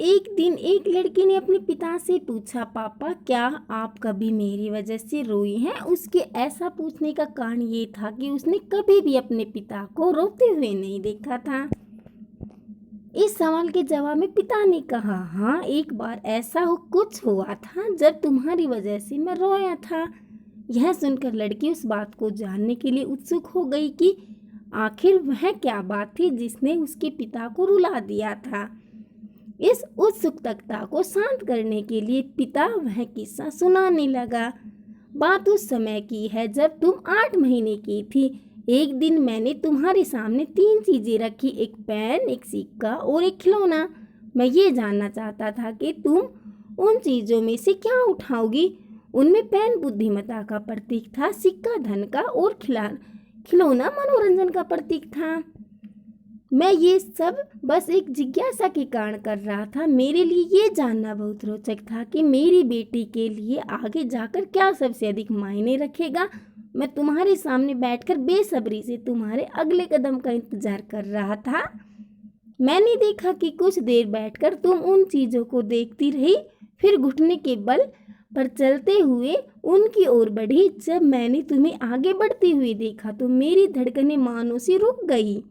एक दिन एक लड़की ने अपने पिता से पूछा, पापा क्या आप कभी मेरी वजह से रोई हैं? उसके ऐसा पूछने का कारण ये था कि उसने कभी भी अपने पिता को रोते हुए नहीं देखा था। इस सवाल के जवाब में पिता ने कहा, हाँ एक बार ऐसा कुछ हुआ था जब तुम्हारी वजह से मैं रोया था। यह सुनकर लड़की उस बात को जानने के लिए उत्सुक हो गई कि आखिर वह क्या बात थी जिसने उसके पिता को रुला दिया था। इस उत्सुकता को शांत करने के लिए पिता वह किस्सा सुनाने लगा। बात उस समय की है जब तुम 8 महीने की थी। एक दिन मैंने तुम्हारे सामने 3 चीजें रखी, एक पेन, एक सिक्का और एक खिलौना। मैं ये जानना चाहता था कि तुम उन चीजों में से क्या उठाओगी। उनमें पेन बुद्धिमत्ता का प्रतीक था, सिक्का धन का और खिलौना मनोरंजन का प्रतीक था। मैं ये सब बस एक जिज्ञासा के कारण कर रहा था। मेरे लिए ये जानना बहुत रोचक था कि मेरी बेटी के लिए आगे जाकर क्या सबसे अधिक मायने रखेगा। मैं तुम्हारे सामने बैठकर बेसब्री से तुम्हारे अगले कदम का इंतजार कर रहा था। मैंने देखा कि कुछ देर बैठकर तुम उन चीज़ों को देखती रही, फिर घुटने के बल पर चलते हुए उनकी ओर बढ़ी। जब मैंने तुम्हें आगे बढ़ती हुई देखा तो मेरी धड़कनें मानो सी रुक गई,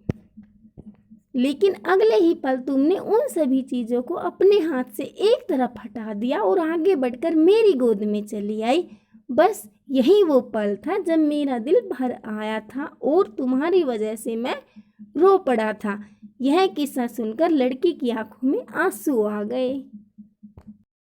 लेकिन अगले ही पल तुमने उन सभी चीज़ों को अपने हाथ से एक तरफ हटा दिया और आगे बढ़कर मेरी गोद में चली आई। बस यही वो पल था जब मेरा दिल भर आया था और तुम्हारी वजह से मैं रो पड़ा था। यह किस्सा सुनकर लड़की की आंखों में आंसू आ गए।